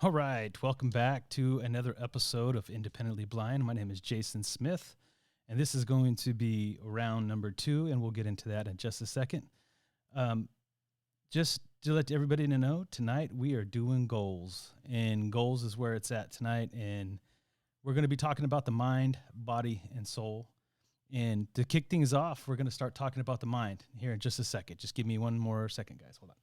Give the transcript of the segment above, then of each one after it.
All right, welcome back to another episode of Independently Blind. My name is Jason Smith, and this is going to be round number 2, and we'll get into that in just a second. Just to let everybody know, tonight we are doing goals, and goals is where it's at tonight, and we're going to be talking about the mind, body, and soul. And to kick things off, we're going to start talking about the mind here in just a second. Just give me one more second, guys. Hold on.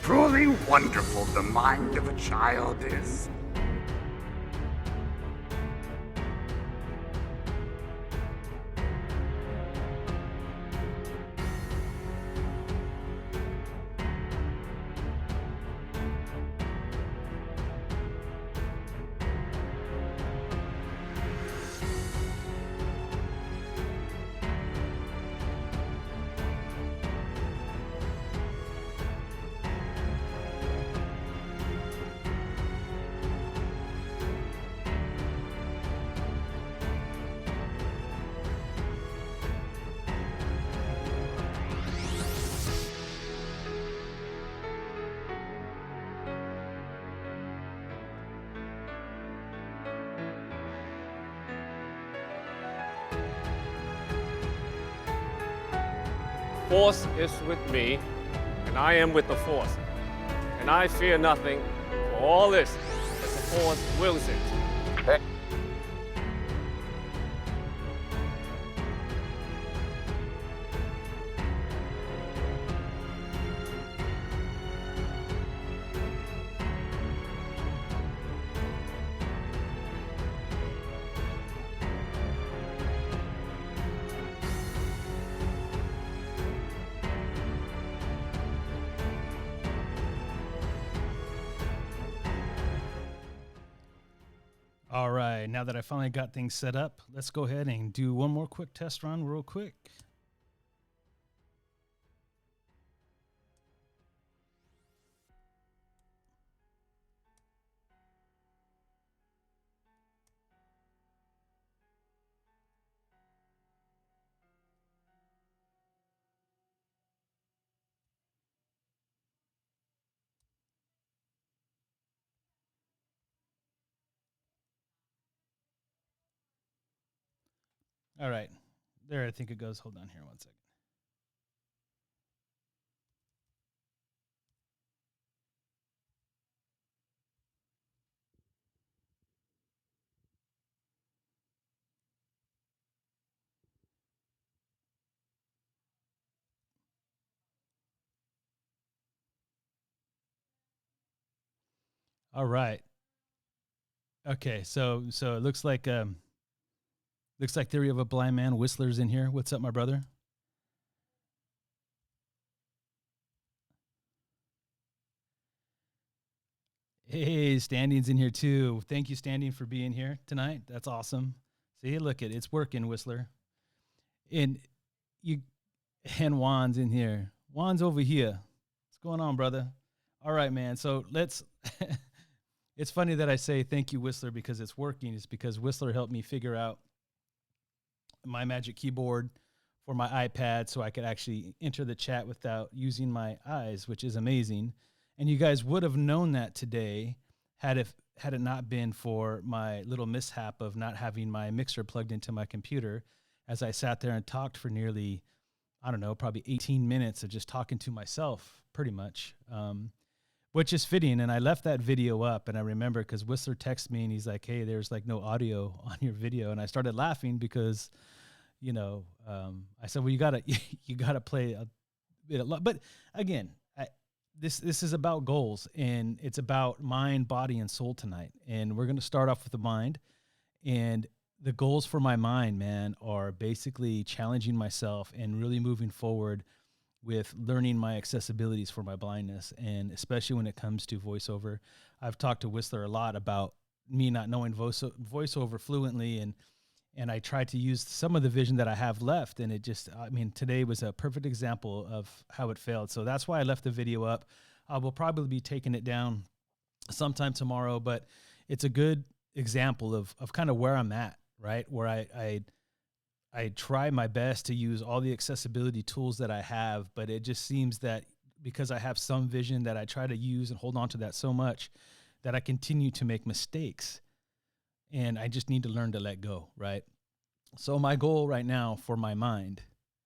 Truly wonderful the mind of a child is. Force is with me, and I am with the Force. And I fear nothing, for all this, as the Force wills it. All right, now that I finally got things set up, let's go ahead and do one more quick test run real quick. All right, there I think it goes. Hold on here one second. All right. Okay, so it looks like Theory of a Blind Man Whistler's in here. What's up, my brother? Hey, Standing's in here too. Thank you, Standing, for being here tonight. That's awesome. See, look at it's working, Whistler. And you and Juan's in here. Juan's over here. What's going on, brother? All right, man. So let's it's funny that I say thank you, Whistler, because it's working. It's because Whistler helped me figure out my magic keyboard for my iPad so I could actually enter the chat without using my eyes, which is amazing. And you guys would have known that today had it not been for my little mishap of not having my mixer plugged into my computer as I sat there and talked for nearly, I don't know, probably 18 minutes of just talking to myself pretty much, which is fitting. And I left that video up, and I remember because Whistler texted me and he's like, hey, there's like no audio on your video. And I started laughing because, I said, well, you gotta play a bit, but again, this is about goals, and it's about mind, body, and soul tonight. And we're going to start off with the mind. And the goals for my mind, man, are basically challenging myself and really moving forward with learning my accessibilities for my blindness, and especially when it comes to voiceover. I've talked to Whistler a lot about me not knowing voiceover fluently, and I tried to use some of the vision that I have left, and it just, I mean, today was a perfect example of how it failed. So that's why I left the video up. I will probably be taking it down sometime tomorrow, but it's a good example of kind of where I'm at, right? Where I try my best to use all the accessibility tools that I have, but it just seems that because I have some vision that I try to use and hold on to that so much that I continue to make mistakes, and I just need to learn to let go, right? So my goal right now for my mind,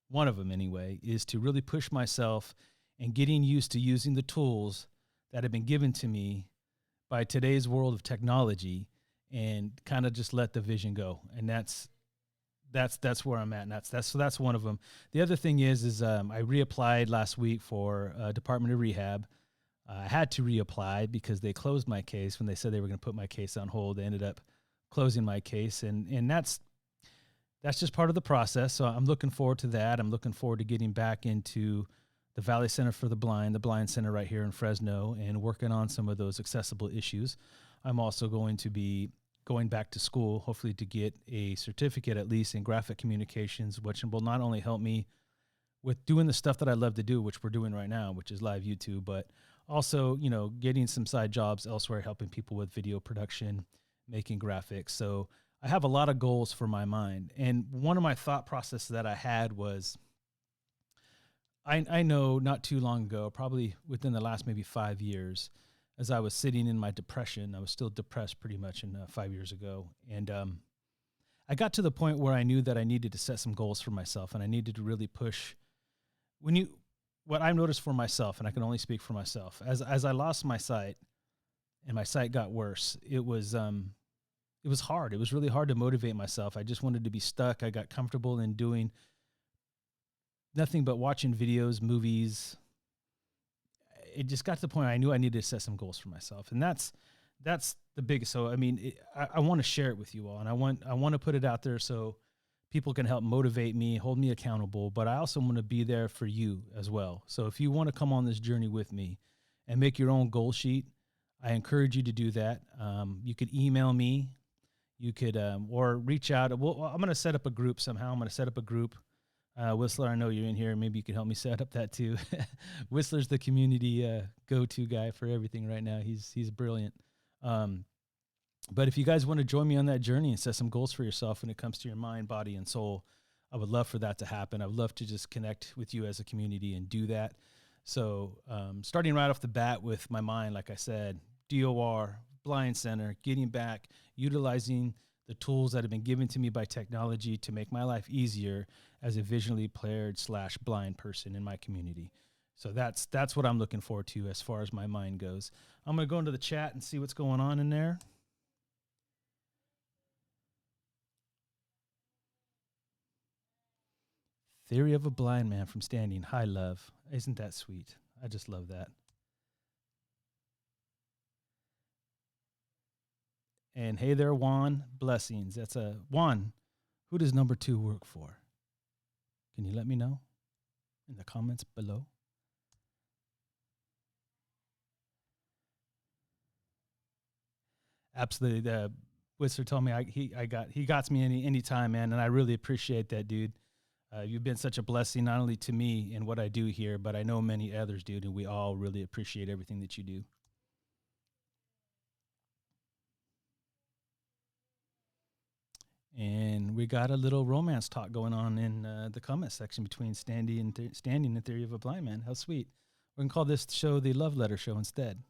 one of them anyway, is to really push myself and getting used to using the tools that have been given to me by today's world of technology, and kind of just let the vision go. And that's where I'm at. And that's one of them. The other thing is I reapplied last week for Department of Rehab. I had to reapply because they closed my case when they said they were going to put my case on hold. They ended up closing my case, and that's just part of the process. So I'm looking forward to that. I'm looking forward to getting back into the Valley Center for the Blind Center right here in Fresno, and working on some of those accessible issues. I'm also going to be going back to school, hopefully to get a certificate at least in graphic communications, which will not only help me with doing the stuff that I love to do, which we're doing right now, which is live YouTube, but also, getting some side jobs elsewhere, helping people with video production, making graphics. So I have a lot of goals for my mind. And one of my thought processes that I had was, I know not too long ago, probably within the last maybe 5 years, as I was sitting in my depression, I was still depressed pretty much 5 years ago. And I got to the point where I knew that I needed to set some goals for myself, and I needed to really push. What I noticed for myself, and I can only speak for myself, as I lost my sight and my sight got worse, it was hard. It was really hard to motivate myself. I just wanted to be stuck. I got comfortable in doing nothing but watching videos, movies. It just got to the point I knew I needed to set some goals for myself. And that's the biggest. So, I mean, I want to share it with you all, and I want to put it out there so people can help motivate me, hold me accountable, but I also want to be there for you as well. So if you want to come on this journey with me and make your own goal sheet, I encourage you to do that. You could email me. You could, or reach out. I'm going to set up a group somehow. I'm going to set up a group. Whistler, I know you're in here. Maybe you can help me set up that too. Whistler's the community go-to guy for everything right now. He's brilliant. But if you guys want to join me on that journey and set some goals for yourself when it comes to your mind, body, and soul, I would love for that to happen. I would love to just connect with you as a community and do that. So starting right off the bat with my mind, like I said, DOR, Blind Center, getting back, utilizing the tools that have been given to me by technology to make my life easier as a visually impaired / blind person in my community. So that's what I'm looking forward to as far as my mind goes. I'm going to go into the chat and see what's going on in there. Theory of a Blind Man from Standing. Hi, love. Isn't that sweet? I just love that. And hey there, Juan. Blessings. That's Juan. Who does number 2 work for? Can you let me know in the comments below? Absolutely. Whistler told me he got me any time, man, and I really appreciate that, dude. You've been such a blessing, not only to me and what I do here, but I know many others, dude, and we all really appreciate everything that you do. And we got a little romance talk going on in the comment section between Standing and Theory of a Blind Man. How sweet. We're going to call this show the Love Letter Show instead.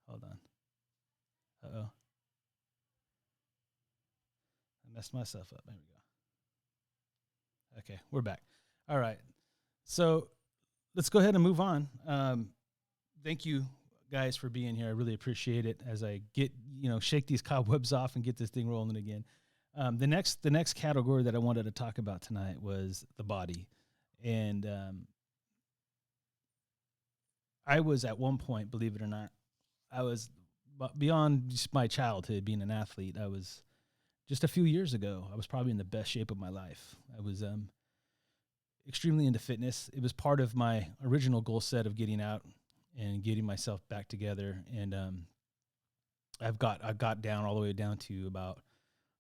Hold on. Uh-oh. I messed myself up. There we go. Okay, we're back. All right. So let's go ahead and move on. Thank you guys for being here. I really appreciate it as I get, shake these cobwebs off and get this thing rolling again. The next category that I wanted to talk about tonight was the body. And I was at one point, believe it or not, I was beyond just my childhood being an athlete. I was just a few years ago, I was probably in the best shape of my life. I was extremely into fitness. It was part of my original goal set of getting out and getting myself back together. And I've got down all the way down to about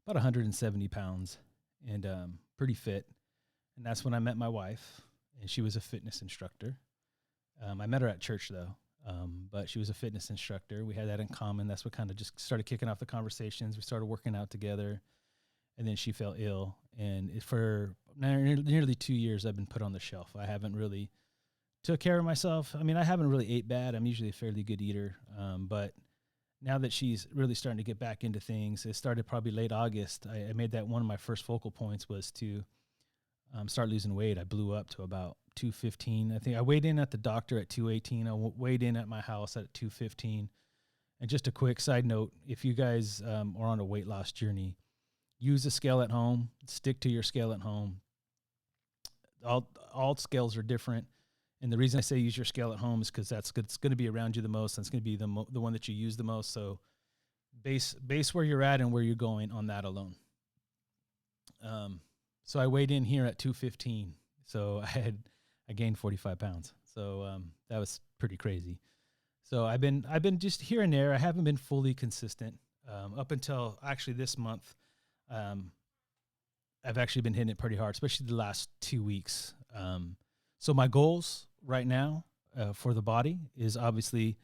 170 pounds and pretty fit. And that's when I met my wife, and she was a fitness instructor. I met her at church though, but she was a fitness instructor. We had that in common. That's what kind of just started kicking off the conversations. We started working out together, and then she fell ill. And for nearly 2 years, I've been put on the shelf. I haven't really took care of myself. I mean, I haven't really ate bad. I'm usually a fairly good eater, but now that she's really starting to get back into things, it started probably late August. I made that one of my first focal points was to start losing weight. I blew up to about 215. I think I weighed in at the doctor at 218. I weighed in at my house at 215. And just a quick side note, if you guys are on a weight loss journey, use a scale at home. Stick to your scale at home. All scales are different. And the reason I say use your scale at home is because it's going to be around you the most. And it's going to be the one that you use the most. So base where you're at and where you're going on that alone. So I weighed in here at 215. So I gained 45 pounds. So that was pretty crazy. So I've been just here and there. I haven't been fully consistent up until actually this month. I've actually been hitting it pretty hard, especially the last 2 weeks. So my goals right now for the body is obviously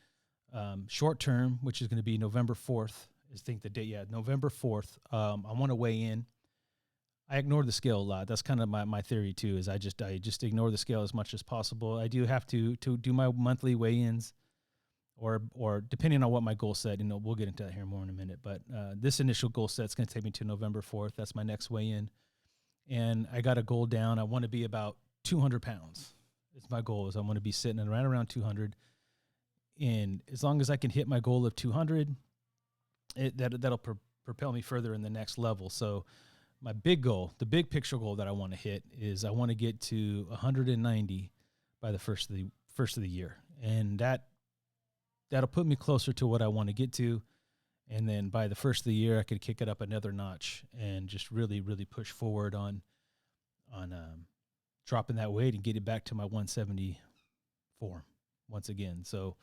short term, which is going to be November 4th. I think the date, November 4th. I want to weigh in. I ignore the scale a lot. That's kind of my theory too, is I just ignore the scale as much as possible. I do have to do my monthly weigh-ins or depending on what my goal set, we'll get into that here more in a minute. But this initial goal set is going to take me to November 4th. That's my next weigh-in. And I got a goal down. I want to be about 200 pounds. It's my goal is I want to be sitting right around 200. And as long as I can hit my goal of 200, that'll propel me further in the next level. So my big goal, the big picture goal that I want to hit is I want to get to 190 by the first of the year. And that'll put me closer to what I want to get to. And then by the first of the year, I could kick it up another notch and just really, really push forward on dropping that weight and get it back to my 170 form once again. So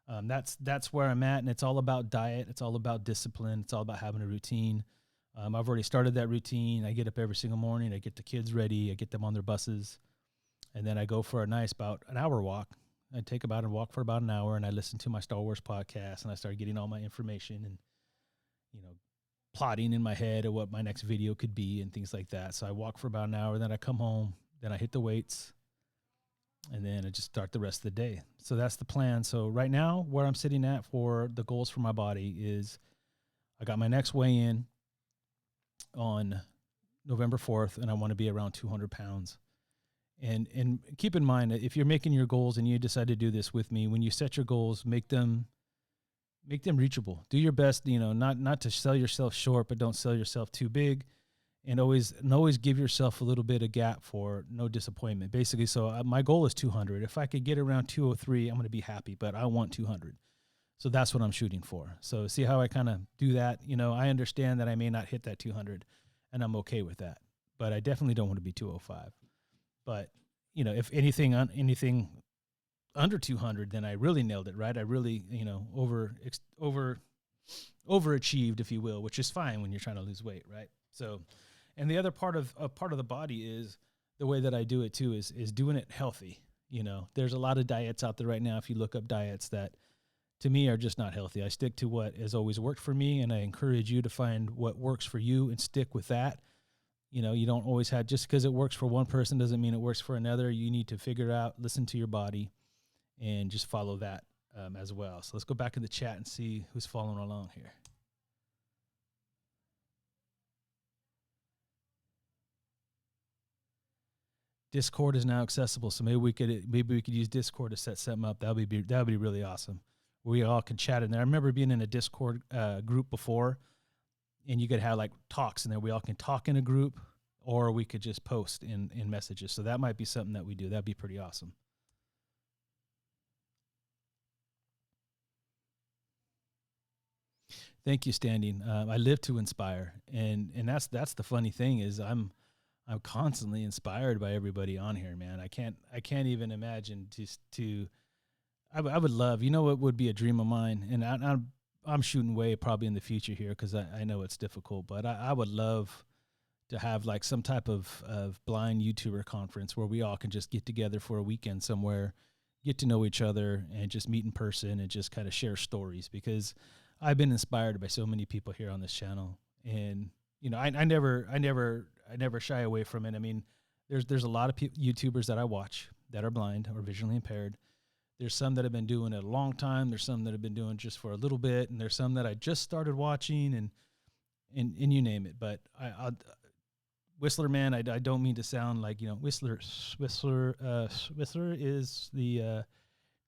that's where I'm at. And it's all about diet. It's all about discipline. It's all about having a routine. I've already started that routine. I get up every single morning. I get the kids ready. I get them on their buses. And then I go for a nice about an hour walk. I take about and walk for about an hour, and I listen to my Star Wars podcast, and I start getting all my information and, plotting in my head of what my next video could be and things like that. So I walk for about an hour, then I come home, then I hit the weights, and then I just start the rest of the day. So that's the plan. So right now, where I'm sitting at for the goals for my body is I got my next weigh-in on November 4th, and I want to be around 200 pounds. And keep in mind that if you're making your goals and you decide to do this with me, when you set your goals, make them reachable. Do your best, not to sell yourself short, but don't sell yourself too big, and always give yourself a little bit of gap for no disappointment. Basically, so my goal is 200. If I could get around 203, I'm going to be happy, but I want 200. So that's what I'm shooting for. So see how I kind of do that? I understand that I may not hit that 200, and I'm okay with that. But I definitely don't want to be 205. But, if anything under 200, then I really nailed it, right? I really, overachieved, if you will, which is fine when you're trying to lose weight, right? So, and the other part of the body is the way that I do it too is doing it healthy. There's a lot of diets out there right now. If you look up diets that to me are just not healthy, I stick to what has always worked for me, and I encourage you to find what works for you and stick with that. You don't always have, just because it works for one person doesn't mean it works for another. You need to figure out, listen to your body, and just follow that as well. So let's go back in the chat and see who's following along here. Discord is now accessible, so maybe we could use Discord to set something up. That would be really awesome. We all can chat in there. I remember being in a Discord group before, and you could have like talks in there. We all can talk in a group, or we could just post in messages. So that might be something that we do. That'd be pretty awesome. Thank you, Standing. I live to inspire, and that's the funny thing is I'm constantly inspired by everybody on here, man. I can't even imagine I would love, you know, what would be a dream of mine, and I'm shooting way probably in the future here because I know it's difficult, but I would love to have like some type of blind YouTuber conference where we all can just get together for a weekend somewhere, get to know each other, and just meet in person and just kind of share stories, because I've been inspired by so many people here on this channel. And, you know, I never shy away from it. I mean, there's a lot of YouTubers that I watch that are blind or visually impaired. There's some that have been doing it a long time. There's some that have been doing just for a little bit, and there's some that I just started watching, and you name it. But Whistler, man, I don't mean to sound like, you know, Whistler is the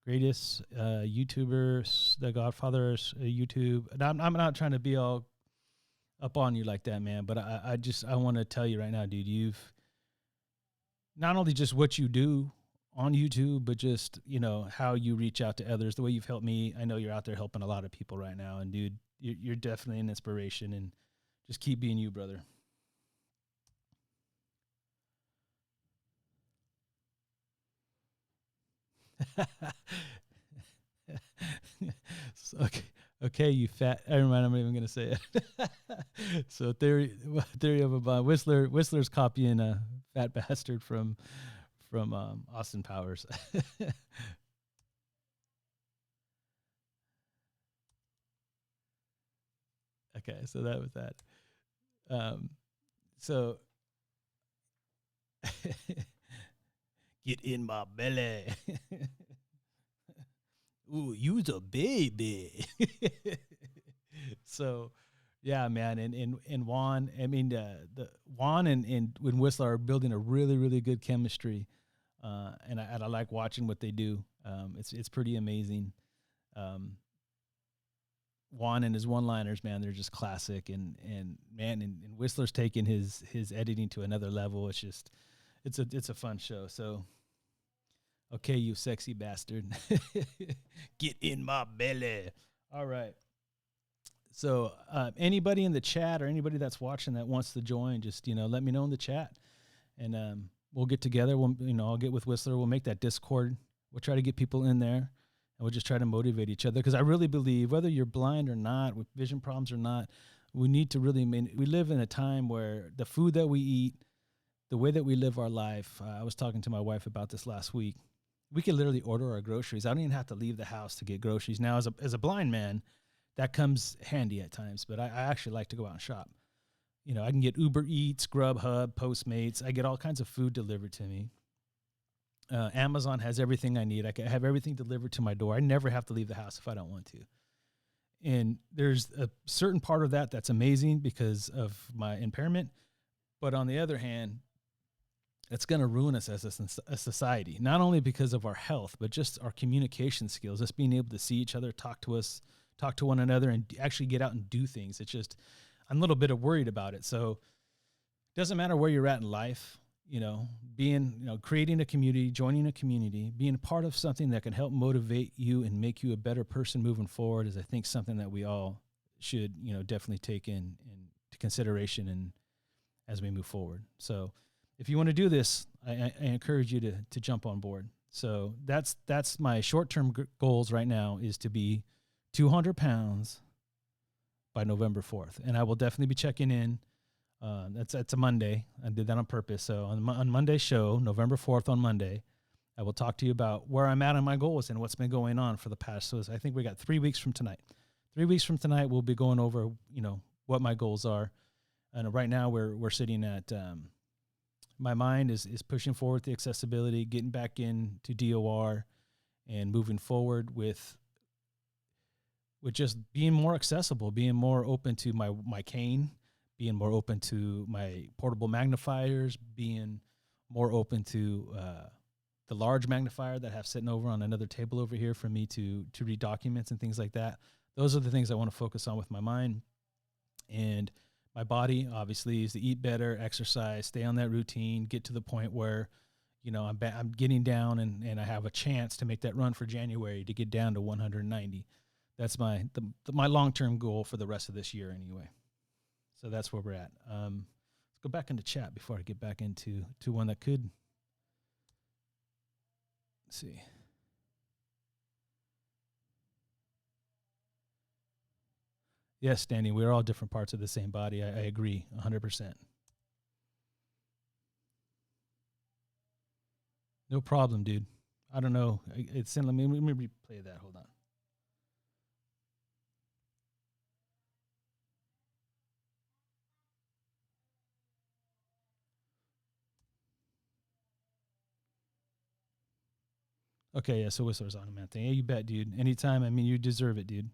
greatest YouTuber, the Godfather of YouTube. And I'm not trying to be all up on you like that, man, but I want to tell you right now, dude, you've not only just what you do on YouTube, but just, you know, how you reach out to others, the way you've helped me. I know you're out there helping a lot of people right now, and dude, you're definitely an inspiration, and just keep being you, brother. Okay, you fat. Never mind, I'm not even gonna say it. So theory of a Whistler's copying a fat bastard from Austin Powers. Okay, so that was that. So get in my belly. Ooh, you's a baby. So, yeah, man, and Juan. I mean, the Juan and when Whistler are building a really, really good chemistry, and I like watching what they do. It's pretty amazing. Juan and his one-liners, man, they're just classic, and man, and Whistler's taking his editing to another level. It's just, it's a fun show. So. Okay, you sexy bastard. Get in my belly. All right. So anybody in the chat or anybody that's watching that wants to join, just, you know, let me know in the chat. And we'll get together. I'll get with Whistler. We'll make that Discord. We'll try to get people in there. And we'll just try to motivate each other. Because I really believe, whether you're blind or not, with vision problems or not, we need to really, we live in a time where the food that we eat, the way that we live our life, I was talking to my wife about this last week. We can literally order our groceries. I don't even have to leave the house to get groceries. Now, as a blind man, that comes handy at times, but I actually like to go out and shop. You know, I can get Uber Eats, Grubhub, Postmates. I get all kinds of food delivered to me. Amazon has everything I need. I can have everything delivered to my door. I never have to leave the house if I don't want to. And there's a certain part of that that's amazing because of my impairment. But on the other hand, it's going to ruin us as a society, not only because of our health, but just our communication skills, just being able to see each other, talk to one another, and actually get out and do things. It's just, I'm a little bit worried about it. So it doesn't matter where you're at in life, you know, creating a community, joining a community, being a part of something that can help motivate you and make you a better person moving forward is, I think, something that we all should, you know, definitely take into consideration and as we move forward. So if you want to do this, I encourage you to jump on board. So that's my short-term goals right now, is to be 200 pounds by November 4th. And I will definitely be checking in. That's a Monday. I did that on purpose. So on Monday's show, November 4th on Monday, I will talk to you about where I'm at on my goals and what's been going on for the past. So I think we got 3 weeks from tonight. 3 weeks from tonight, we'll be going over, you know, what my goals are. And right now we're sitting at, my mind is pushing forward the accessibility, getting back into DOR, and moving forward with just being more accessible, being more open to my cane, being more open to my portable magnifiers, being more open to the large magnifier that I have sitting over on another table over here for me to read documents and things like that. Those are the things I want to focus on with my mind. And my body, obviously, is to eat better, exercise, stay on that routine, get to the point where, you know, I'm getting down and I have a chance to make that run for January to get down to 190. That's my my long-term goal for the rest of this year anyway. So that's where we're at. Let's go back into chat before I get back into one that could. Let's see. Yes, Standing, we're all different parts of the same body. I agree 100%. No problem, dude. I don't know. Let me replay that. Hold on. Okay, yeah, so Whistler's on him, man. Yeah, you bet, dude. Anytime. I mean, you deserve it, dude.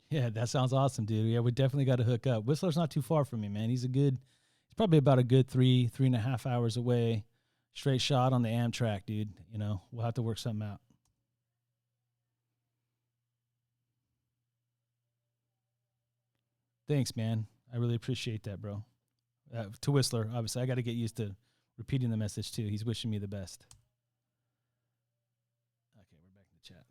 Yeah, that sounds awesome, dude. Yeah, we definitely got to hook up. Whistler's not too far from me, man. He's probably about a good 3.5 hours away. Straight shot on the Amtrak, dude. You know, we'll have to work something out. Thanks, man. I really appreciate that, bro. To Whistler, obviously, I got to get used to repeating the message too. He's wishing me the best. Okay, we're back in the chat.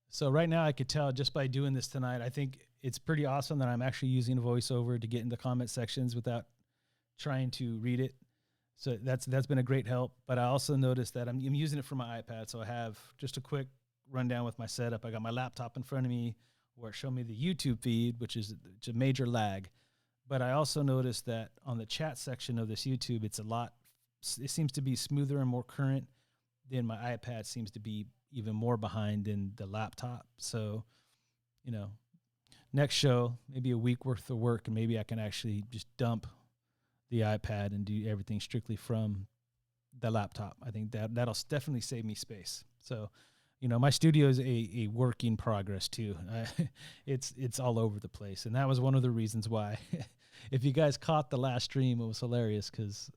So right now, I could tell just by doing this tonight, I think it's pretty awesome that I'm actually using voiceover to get into comment sections without trying to read it. So that's been a great help. But I also noticed that I'm using it for my iPad. So I have just a quick rundown with my setup. I got my laptop in front of me where it showed me the YouTube feed, which is a major lag. But I also noticed that on the chat section of this YouTube, it seems to be smoother and more current. Then my iPad seems to be even more behind than the laptop. So, you know, next show, maybe a week worth of work, and maybe I can actually just dump the iPad and do everything strictly from the laptop. I think that'll definitely save me space. So, you know, my studio is a work in progress too. It's all over the place. And that was one of the reasons why, if you guys caught the last stream, it was hilarious because,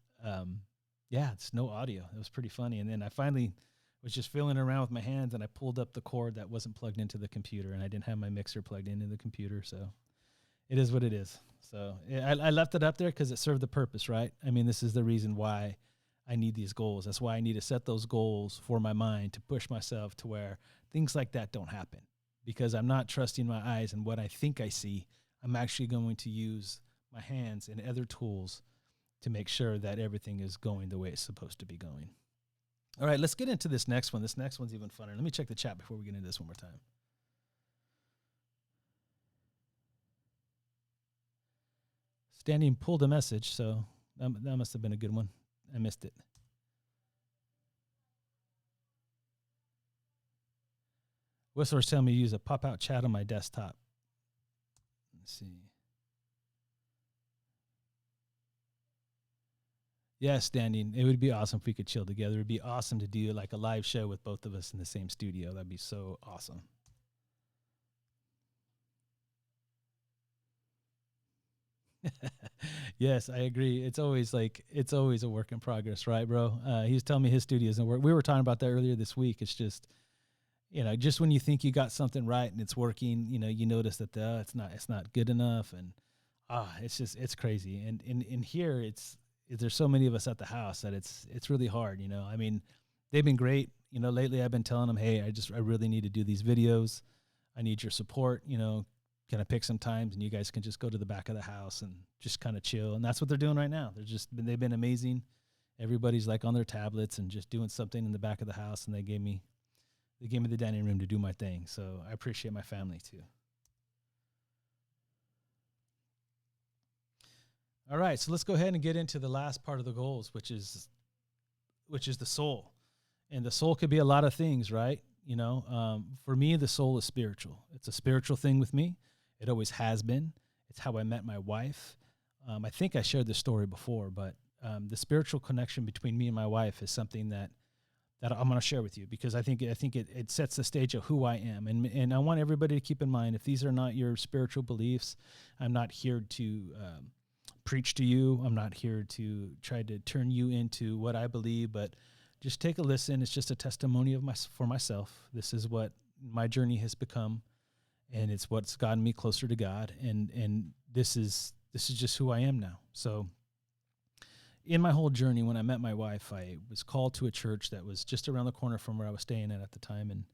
it's no audio. It was pretty funny. And then I finally was just feeling around with my hands and I pulled up the cord that wasn't plugged into the computer and I didn't have my mixer plugged into the computer. So it is what it is. So I left it up there because it served the purpose, right? I mean, this is the reason why I need these goals. That's why I need to set those goals for my mind to push myself to where things like that don't happen, because I'm not trusting my eyes and what I think I see. I'm actually going to use my hands and other tools to make sure that everything is going the way it's supposed to be going. All right, let's get into this next one. This next one's even funner. Let me check the chat before we get into this one more time. Standing pulled a message, so that must have been a good one. I missed it. Whistler's telling me to use a pop-out chat on my desktop. Let's see. Yeah, Standing. It would be awesome if we could chill together. It would be awesome to do like a live show with both of us in the same studio. That'd be so awesome. Yes, I agree. It's always a work in progress, right, bro? He was telling me his studio doesn't work. We were talking about that earlier this week. It's just, you know, just when you think you got something right and it's working, you know, you notice that it's not good enough, and it's crazy. And in here, there's so many of us at the house that it's really hard. You know, I mean, they've been great. You know, lately I've been telling them, hey, I really need to do these videos. I need your support. You know, can I pick some times and you guys can just go to the back of the house and just kind of chill. And that's what they're doing right now. They've been amazing. Everybody's like on their tablets and just doing something in the back of the house. And they gave me the dining room to do my thing. So I appreciate my family too. All right. So let's go ahead and get into the last part of the goals, which is the soul. And the soul could be a lot of things, right? You know, for me, the soul is spiritual. It's a spiritual thing with me. It always has been. It's how I met my wife. I think I shared this story before, but the spiritual connection between me and my wife is something that I'm going to share with you, because I think it sets the stage of who I am. And I want everybody to keep in mind, if these are not your spiritual beliefs, I'm not here to preach to you. I'm not here to try to turn you into what I believe, but just take a listen. It's just a testimony for myself. This is what my journey has become, and it's what's gotten me closer to God. And this is just who I am now. So in my whole journey, when I met my wife, I was called to a church that was just around the corner from where I was staying at the time.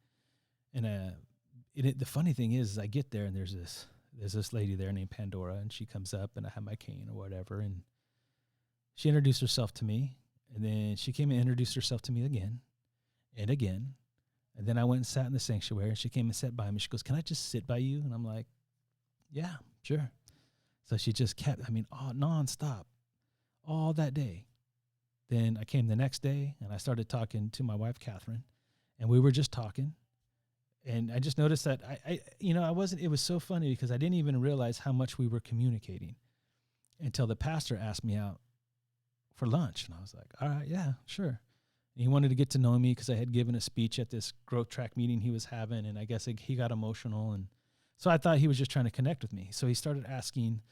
The funny thing is I get there and there's this lady there named Pandora, and she comes up and I have my cane or whatever. And she introduced herself to me, and then she came and introduced herself to me again and again. And then I went and sat in the sanctuary, and she came and sat by me. She goes, "Can I just sit by you?" And I'm like, "Yeah, sure." So she just kept, nonstop all that day. Then I came the next day, and I started talking to my wife, Catherine, and we were just talking. And I just noticed that it was so funny because I didn't even realize how much we were communicating until the pastor asked me out for lunch. And I was like, all right, yeah, sure. And he wanted to get to know me because I had given a speech at this growth track meeting he was having. And I guess he got emotional. And so I thought he was just trying to connect with me. So he started asking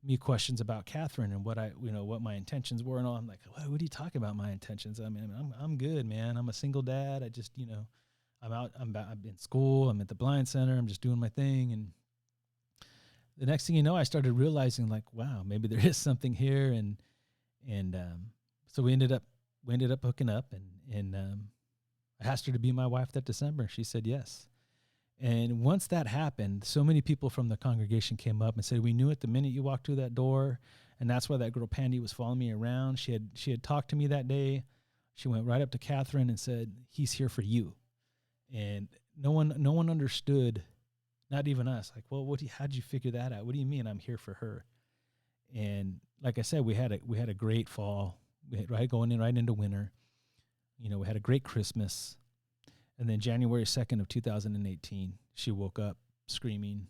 me questions about Catherine and what my intentions were and all. I'm like, what are you talking about, my intentions? I mean, I'm good, man. I'm a single dad. I just, I'm in school. I'm at the Blind Center. I'm just doing my thing. And the next thing you know, I started realizing like, wow, maybe there is something here. And so we ended up hooking up, and I asked her to be my wife that December. She said yes. And once that happened, so many people from the congregation came up and said, "We knew it the minute you walked through that door." And that's why that girl Pandy was following me around. She had talked to me that day. She went right up to Catherine and said, "He's here for you." And no one understood, not even us. Like, well, how'd you figure that out? What do you mean I'm here for her? And like I said, we had a great fall. We had going right into winter. We had a great Christmas. And then January 2nd of 2018, she woke up screaming,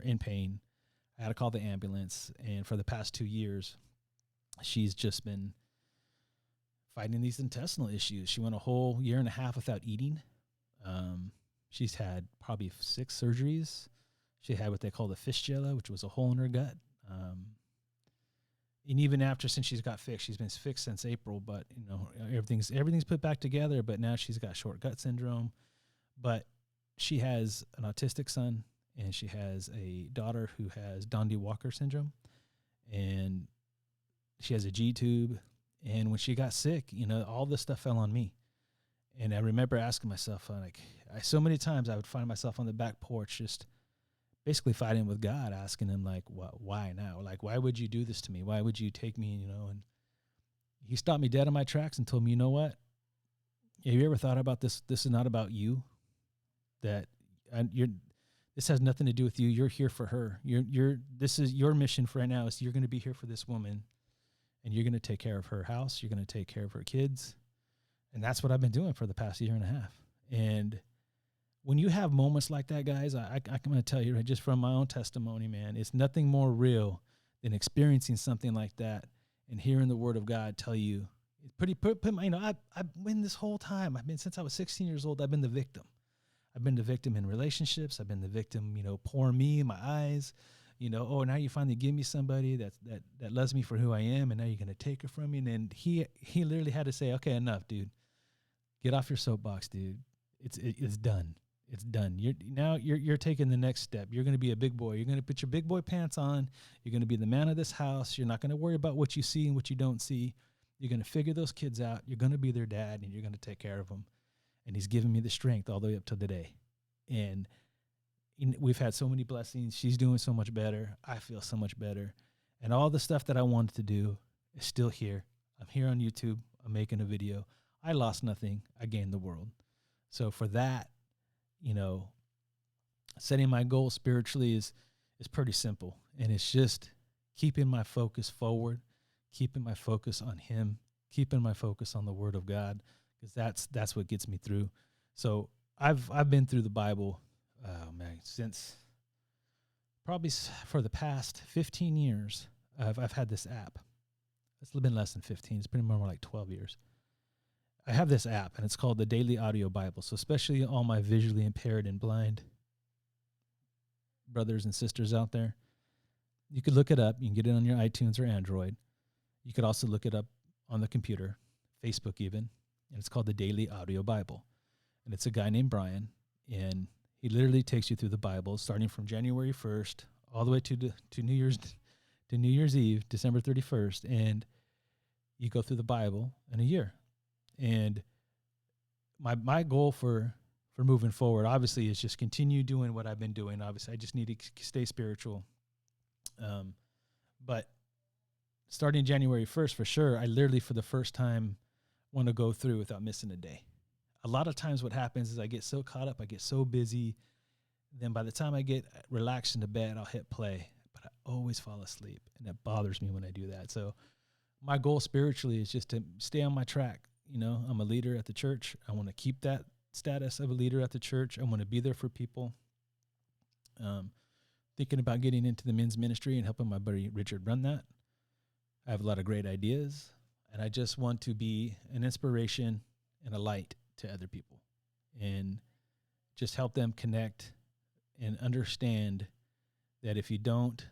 in pain. I had to call the ambulance. And for the past 2 years, she's just been fighting these intestinal issues. She went a whole year and a half without eating. She's had probably 6 surgeries. She had what they call the fistula, which was a hole in her gut. And even since she's got fixed, she's been fixed since April, but everything's put back together, but now she's got short gut syndrome. But she has an autistic son, and she has a daughter who has Dondi-Walker syndrome, and she has a G-tube. And when she got sick, all this stuff fell on me. And I remember asking myself, so many times I would find myself on the back porch just basically fighting with God, asking him, like, why now? Like, why would you do this to me? Why would you take me, And he stopped me dead in my tracks and told me, you know what? Have you ever thought about this? This is not about you. This has nothing to do with you. You're here for her. This is your mission for right now. Is you're going to be here for this woman, and you're going to take care of her house. You're going to take care of her kids. And that's what I've been doing for the past year and a half. And when you have moments like that, guys, I'm going to tell you, right, just from my own testimony, man, it's nothing more real than experiencing something like that and hearing the word of God tell you. I've been this whole time. Since I was 16 years old, I've been the victim. I've been the victim in relationships. I've been the victim, pouring me in my eyes. Now you finally give me somebody that loves me for who I am, and now you're going to take her from me. And then he literally had to say, okay, enough, dude. Get off your soapbox, dude. It's done. It's done. You're taking the next step. You're going to be a big boy. You're going to put your big boy pants on. You're going to be the man of this house. You're not going to worry about what you see and what you don't see. You're going to figure those kids out. You're going to be their dad, and you're going to take care of them. And he's given me the strength all the way up to today. And we've had so many blessings. She's doing so much better. I feel so much better. And all the stuff that I wanted to do is still here. I'm here on YouTube. I'm making a video. I lost nothing. I gained the world. So for that, setting my goal spiritually is pretty simple. And it's just keeping my focus forward, keeping my focus on him, keeping my focus on the word of God, because that's what gets me through. So I've been through the Bible, since probably for the past 15 years. I've had this app. It's been less than 15. It's pretty more like 12 years. I have this app, and it's called the Daily Audio Bible. So especially all my visually impaired and blind brothers and sisters out there, you could look it up. You can get it on your iTunes or Android. You could also look it up on the computer, Facebook even, and it's called the Daily Audio Bible. And it's a guy named Brian, and he literally takes you through the Bible, starting from January 1st all the way to New Year's Eve, December 31st, and you go through the Bible in a year. And my goal for moving forward, obviously, is just continue doing what I've been doing. Obviously, I just need to stay spiritual. But starting January 1st, for sure, I literally, for the first time, want to go through without missing a day. A lot of times what happens is I get so caught up, I get so busy, then by the time I get relaxed into bed, I'll hit play, but I always fall asleep, and it bothers me when I do that. So my goal spiritually is just to stay on my track. You know, I'm a leader at the church. I want to keep that status of a leader at the church. I want to be there for people. Thinking about getting into the men's ministry and helping my buddy Richard run that. I have a lot of great ideas, and I just want to be an inspiration and a light to other people and just help them connect and understand that if you don't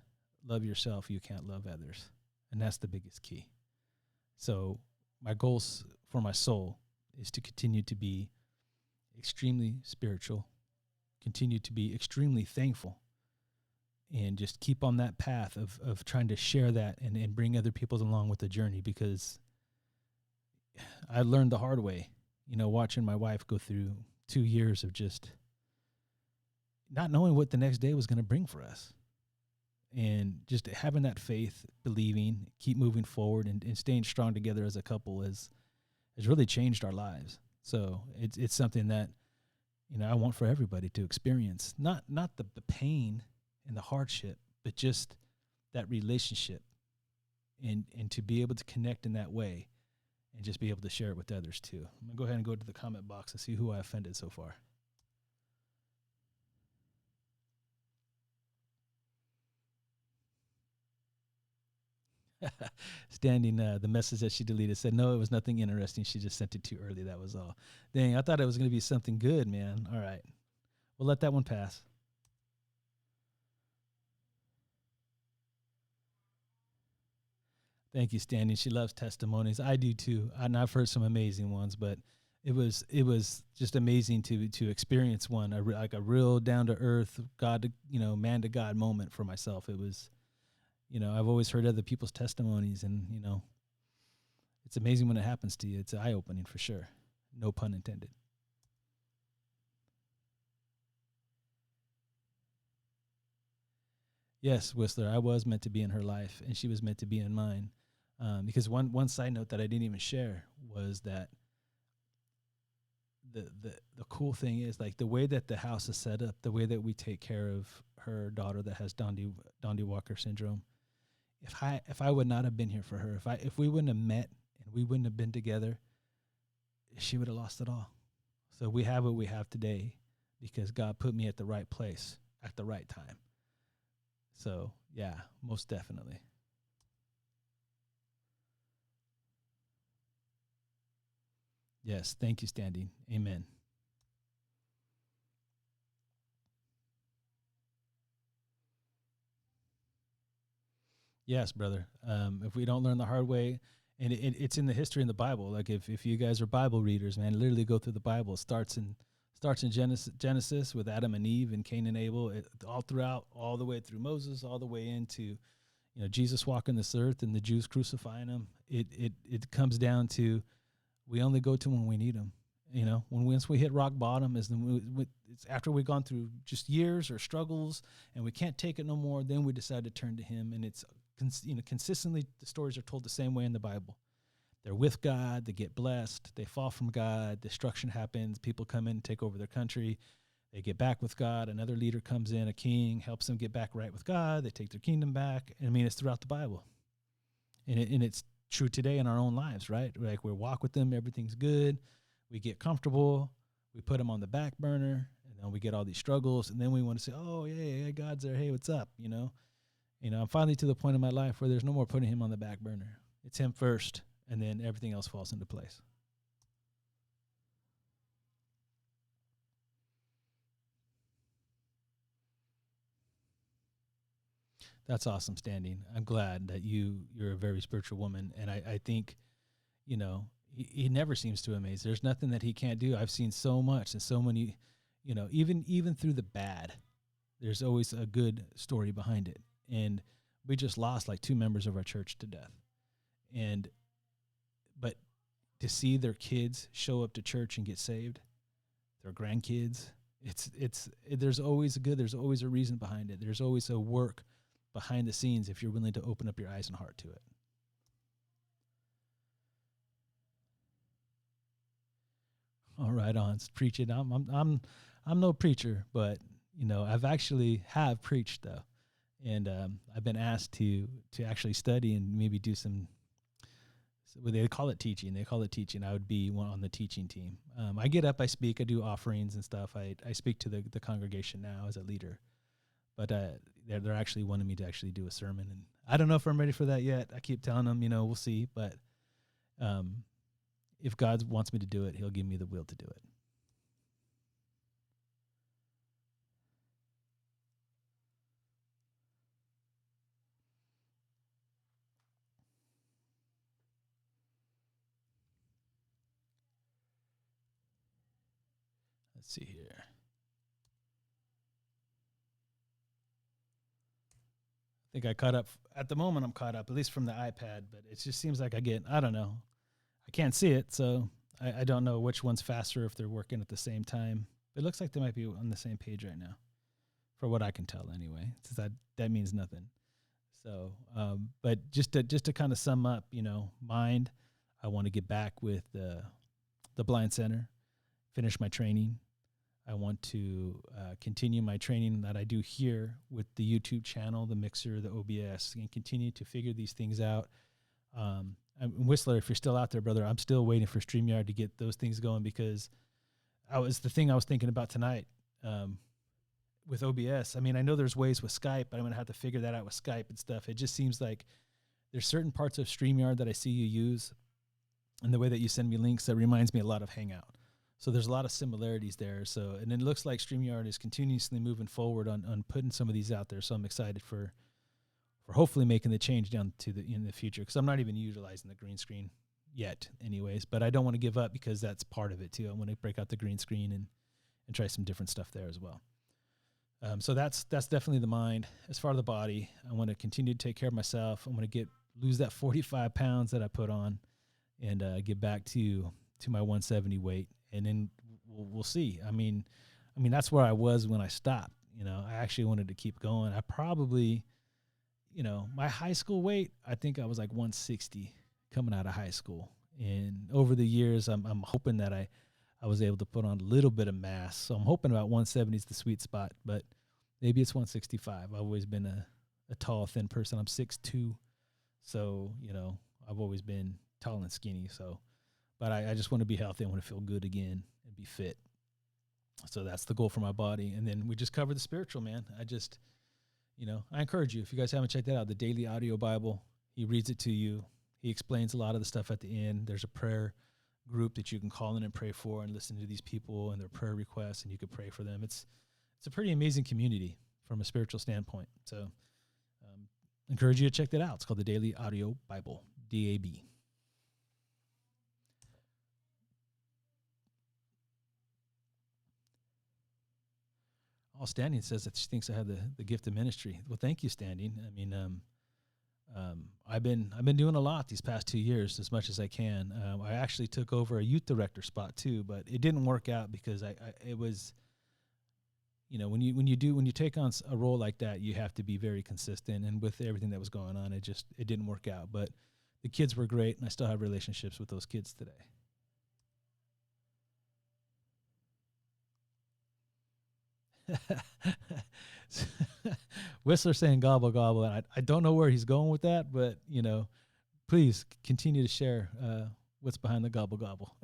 love yourself, you can't love others. And that's the biggest key. So my goals for my soul is to continue to be extremely spiritual, continue to be extremely thankful, and just keep on that path of trying to share that and bring other people along with the journey, because I learned the hard way, you know, watching my wife go through 2 years of just not knowing what the next day was going to bring for us. And just having that faith, believing, keep moving forward, and staying strong together as a couple has really changed our lives. So it's something that, you know, I want for everybody to experience. Not the pain and the hardship, but just that relationship, and to be able to connect in that way and just be able to share it with others too. I'm going to go ahead and go to the comment box and see who I offended so far. Standing, the message that she deleted said, no, it was nothing interesting. She just sent it too early. That was all. Dang, I thought it was going to be something good, man. All right. We'll let that one pass. Thank you, Standing. She loves testimonies. I do too. And I've heard some amazing ones, but it was just amazing to experience one, like a real down to earth God, man to God moment for myself. It was, I've always heard other people's testimonies, and, it's amazing when it happens to you. It's eye-opening for sure. No pun intended. Yes, Whistler, I was meant to be in her life, and she was meant to be in mine. Because one side note that I didn't even share was that the cool thing is, like, the way that the house is set up, the way that we take care of her daughter that has Dondi Walker syndrome. If I would not have been here for her, if we wouldn't have met and we wouldn't have been together, she would have lost it all. So we have what we have today because God put me at the right place at the right time. So yeah, most definitely. Yes, thank you, Standing. Amen. Yes, brother. If we don't learn the hard way, and it's in the history in the Bible. Like if you guys are Bible readers, man, literally go through the Bible. It starts in Genesis with Adam and Eve and Cain and Abel, all throughout, all the way through Moses, all the way into, Jesus walking this earth and the Jews crucifying him. It comes down to, we only go to when we need him. Once we hit rock bottom, it's after we've gone through just years or struggles and we can't take it no more, then we decide to turn to him. And it's, consistently the stories are told the same way in the Bible. They're with God, they get blessed, they fall from God, destruction happens, people come in and take over their country, they get back with God, another leader comes in, a king, helps them get back right with God, they take their kingdom back. It's throughout the Bible. And it's true today in our own lives, right? Like, we walk with them, everything's good, we get comfortable, we put them on the back burner, and then we get all these struggles, and then we want to say, oh, yeah, God's there, hey, what's up, I'm finally to the point in my life where there's no more putting him on the back burner. It's him first, and then everything else falls into place. That's awesome, Standing. I'm glad that you're a very spiritual woman, and I think, he never seems to amaze. There's nothing that he can't do. I've seen so much and so many, even through the bad, there's always a good story behind it. And we just lost like 2 members of our church to death. And but to see their kids show up to church and get saved, their grandkids, there's always a good, there's always a reason behind it. There's always a work behind the scenes if you're willing to open up your eyes and heart to it. All right, on preach it. I'm no preacher, but I've actually have preached though, and I've been asked to actually study and maybe do some. They call it teaching. I would be one on the teaching team. I get up, I speak, I do offerings and stuff. I speak to the congregation now as a leader, but they're actually wanting me to actually do a sermon, and I don't know if I'm ready for that yet. I keep telling them, we'll see, but if God wants me to do it, he'll give me the will to do it. Let's see here. I think I caught up. At the moment, I'm caught up, at least from the iPad, but it just seems like I don't know. I can't see it, so I don't know which one's faster if they're working at the same time. It looks like they might be on the same page right now, for what I can tell anyway. That means nothing. So, but just to kind of sum up, Mind, I want to get back with the Blind Center, finish my training. I want to continue my training that I do here with the YouTube channel, the Mixer, the OBS, and continue to figure these things out. Whistler, if you're still out there, brother, I'm still waiting for StreamYard to get those things going, because I was thinking about tonight with OBS. I mean, I know there's ways with Skype, but I'm going to have to figure that out with Skype and stuff. It just seems like there's certain parts of StreamYard that I see you use, and the way that you send me links, that reminds me a lot of Hangout. So there's a lot of similarities there. So, and it looks like StreamYard is continuously moving forward on putting some of these out there. So I'm excited for hopefully making the change down to in the future, because I'm not even utilizing the green screen yet anyways, but I don't want to give up, because that's part of it too. I want to break out the green screen and try some different stuff there as well. So that's definitely the mind. As far as the body, I want to continue to take care of myself. I want to lose that 45 pounds that I put on, and get back to my 170 weight. And then we'll see. I mean, that's where I was when I stopped. I actually wanted to keep going. I probably, my high school weight, I think I was like 160 coming out of high school. And over the years, I'm hoping that I was able to put on a little bit of mass. So I'm hoping about 170 is the sweet spot, but maybe it's 165. I've always been a tall, thin person. I'm 6'2". So, I've always been tall and skinny. So, but I just want to be healthy. I want to feel good again and be fit. So that's the goal for my body. And then we just cover the spiritual, man. I encourage you, if you guys haven't checked that out, the Daily Audio Bible, he reads it to you. He explains a lot of the stuff at the end. There's a prayer group that you can call in and pray for, and listen to these people and their prayer requests, and you can pray for them. It's a pretty amazing community from a spiritual standpoint. So encourage you to check that out. It's called the Daily Audio Bible, DAB. Standing says that she thinks I have the gift of ministry. Well, thank you, Standing. I mean, I've been doing a lot these past 2 years, as much as I can. I actually took over a youth director spot too, but it didn't work out, because it was, when you take on a role like that, you have to be very consistent. And with everything that was going on, it didn't work out. But the kids were great, and I still have relationships with those kids today. Whistler saying gobble gobble, and I don't know where he's going with that, but please continue to share what's behind the gobble gobble.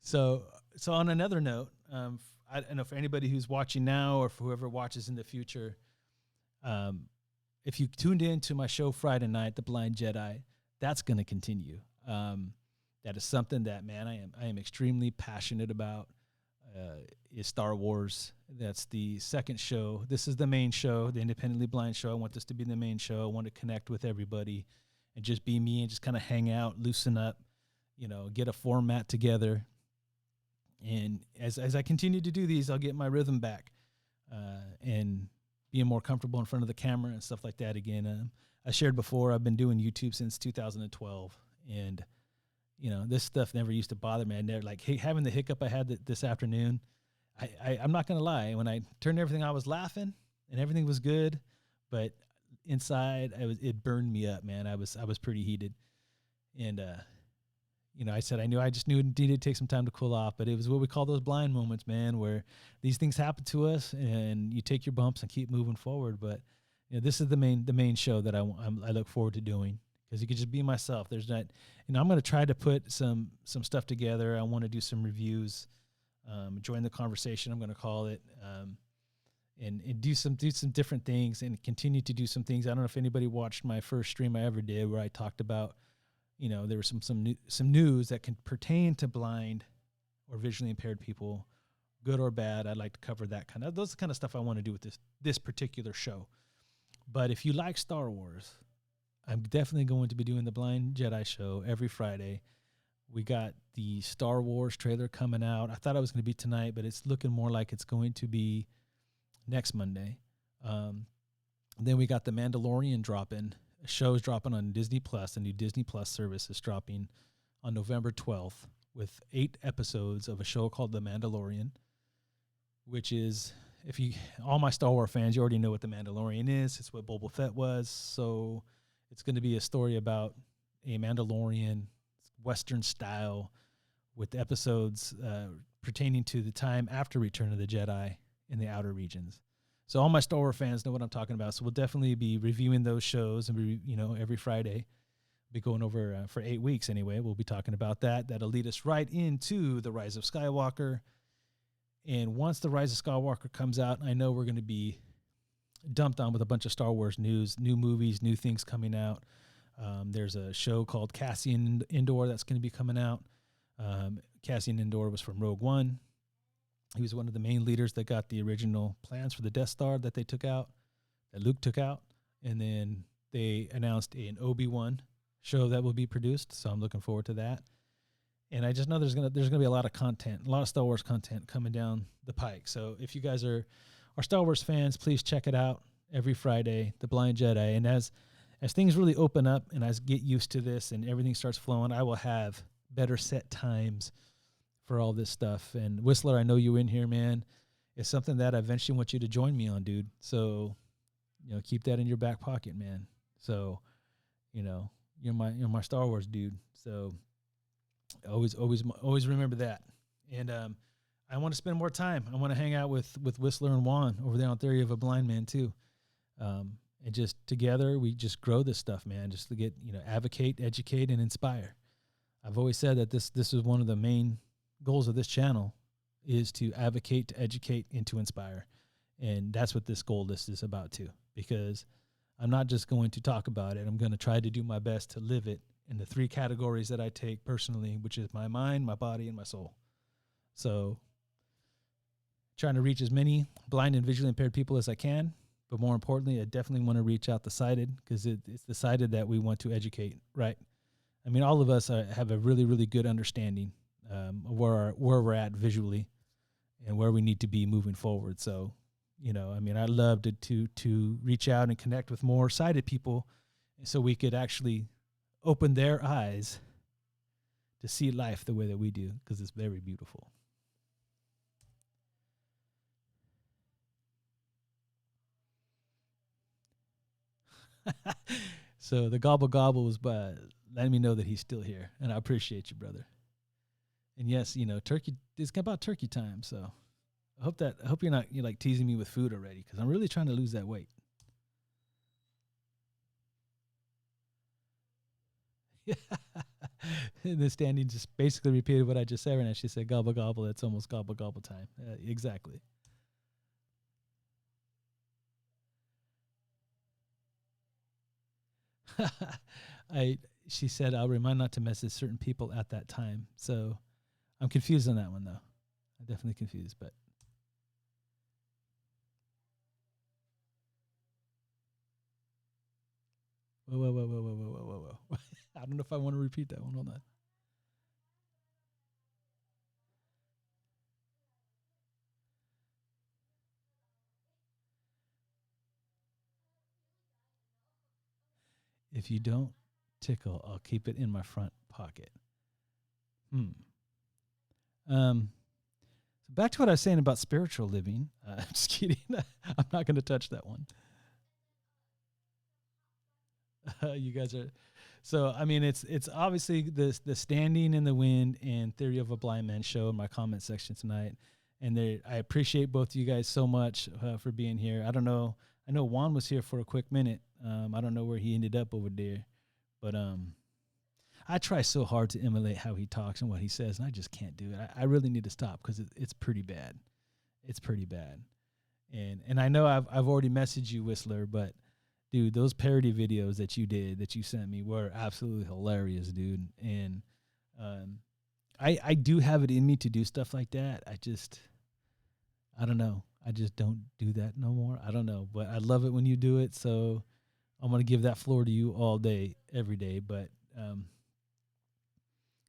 So on another note, I don't know, for anybody who's watching now or for whoever watches in the future, if you tuned in to my show Friday night, The Blind Jedi, that's going to continue. That is something that, man, I am extremely passionate about, is Star Wars. That's the second show. This is the main show, the Independently Blind show. I want this to be the main show. I want to connect with everybody and just be me and just kind of hang out, loosen up, get a format together. And as I continue to do these, I'll get my rhythm back. And being more comfortable in front of the camera and stuff like that again. I shared before, I've been doing YouTube since 2012, and this stuff never used to bother me. I never like having the hiccup I had this afternoon. I'm not gonna lie. When I turned everything, I was laughing and everything was good, but inside it burned me up, man. I was pretty heated, and I knew it needed to take some time to cool off, but it was what we call those blind moments, man, where these things happen to us and you take your bumps and keep moving forward. But this is the main show that I look forward to doing, because you could just be myself. There's not, I'm going to try to put some stuff together. I want to do some reviews, join the conversation, I'm going to call it, and do some different things and continue to do some things. I don't know if anybody watched my first stream I ever did where I talked about, there was some news that can pertain to blind or visually impaired people, good or bad. I'd like to cover those kind of stuff I want to do with this particular show. But if you like Star Wars, I'm definitely going to be doing the Blind Jedi show every Friday. We got the Star Wars trailer coming out. I thought it was going to be tonight, but it's looking more like it's going to be next Monday. Then we got the Mandalorian dropping. A show is dropping on Disney Plus. The new Disney Plus service is dropping on November 12th with 8 episodes of a show called The Mandalorian, which is, all my Star Wars fans, you already know what The Mandalorian is. It's what Boba Fett was. So it's going to be a story about a Mandalorian Western style with episodes pertaining to the time after Return of the Jedi in the outer regions. So all my Star Wars fans know what I'm talking about. So we'll definitely be reviewing those shows, and every Friday. Be going over for 8 weeks anyway. We'll be talking about that. That'll lead us right into The Rise of Skywalker. And once The Rise of Skywalker comes out, I know we're going to be dumped on with a bunch of Star Wars news, new movies, new things coming out. There's a show called Cassian Andor that's going to be coming out. Cassian Andor was from Rogue One. He was one of the main leaders that got the original plans for the Death Star that Luke took out. And then they announced an Obi-Wan show that will be produced. So I'm looking forward to that. And I just know there's gonna be a lot of content, a lot of Star Wars content coming down the pike. So if you guys are Star Wars fans, please check it out every Friday, The Blind Jedi. And as things really open up and as I get used to this and everything starts flowing, I will have better set times for all this stuff. And Whistler, I know you in here, man. It's something that I eventually want you to join me on, dude. So, keep that in your back pocket, man. So, you're my Star Wars dude. So always remember that. And I want to spend more time. I want to hang out with Whistler and Juan over there on Theory of a Blind Man too. And just together we just grow this stuff, man, just to get, advocate, educate, and inspire. I've always said that this is one of the main goals of this channel is to advocate, to educate, and to inspire. And that's what this goal list is about too, because I'm not just going to talk about it. I'm going to try to do my best to live it in the 3 categories that I take personally, which is my mind, my body, and my soul. So trying to reach as many blind and visually impaired people as I can. But more importantly, I definitely want to reach out the sighted, because it's the sighted that we want to educate, right? I mean, all of us have a really, really good understanding of where we're at visually and where we need to be moving forward. So, I'd love to reach out and connect with more sighted people so we could actually open their eyes to see life the way that we do, because it's very beautiful. So the gobble gobble was letting me know that he's still here, and I appreciate you, brother. And yes, turkey. It's about turkey time, so I hope you're not like teasing me with food already, because I'm really trying to lose that weight. And the standing just basically repeated what I just said, and she said gobble gobble. It's almost gobble gobble time. Exactly. She said, I'll remind not to message certain people at that time. So I'm confused on that one, though. I'm definitely confused, but. Whoa. I don't know if I want to repeat that one. Hold on. If you don't tickle, I'll keep it in my front pocket. Back to what I was saying about spiritual living. I'm just kidding. I'm not going to touch that one. You guys are, so I mean, it's obviously the Standing in the Wind and Theory of a Blind Man show in my comment section tonight, and I appreciate both of you guys so much for being here. I don't know. I know Juan was here for a quick minute. I don't know where he ended up over there, but I try so hard to emulate how he talks and what he says, and I just can't do it. I really need to stop because it's pretty bad. It's pretty bad, and I know I've already messaged you, Whistler, but. Dude, those parody videos that you sent me were absolutely hilarious, dude. And I do have it in me to do stuff like that. I don't know. I just don't do that no more. I don't know. But I love it when you do it. So I'm going to give that floor to you all day, every day. But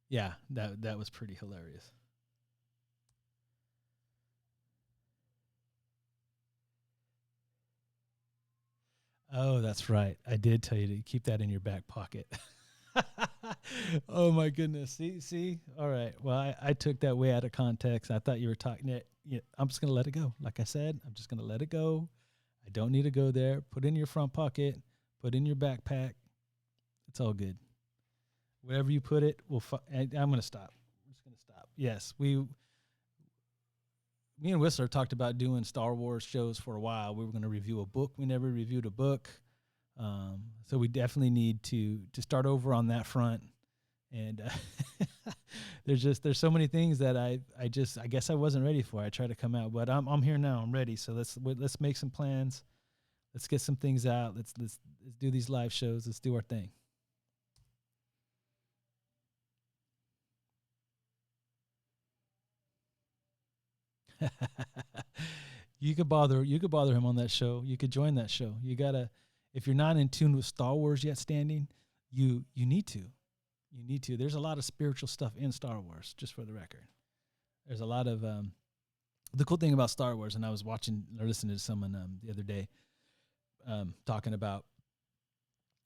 yeah, that was pretty hilarious. Oh, that's right. I did tell you to keep that in your back pocket. Oh my goodness. See? All right. Well, I took that way out of context. I thought you were talking it. Yeah, I'm just going to let it go. Like I said, I'm just going to let it go. I don't need to go there. Put it in your front pocket, put it in your backpack. It's all good. Wherever you put it, I'm going to stop. I'm just going to stop. Yes, me and Whistler talked about doing Star Wars shows for a while. We were going to review a book. We never reviewed a book. So we definitely need to start over on that front. And there's so many things that I guess I wasn't ready for. I tried to come out, but I'm here now. I'm ready. So let's make some plans. Let's get some things out. Let's do these live shows. Let's do our thing. You could bother him on that show. You could join that show. You gotta, if you're not in tune with Star Wars yet, Standing, you need to. You need to. There's a lot of spiritual stuff in Star Wars, just for the record. There's a lot of the cool thing about Star Wars, and I was watching or listening to someone the other day talking about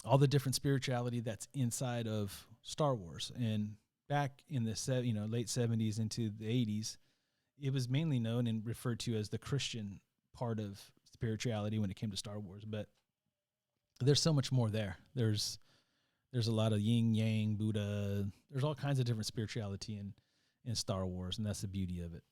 all the different spirituality that's inside of Star Wars. And back in the late 70s into the 80s, it was mainly known and referred to as the Christian part of spirituality when it came to Star Wars. But there's so much more there. There's a lot of yin, yang, Buddha. There's all kinds of different spirituality in Star Wars, and that's the beauty of it.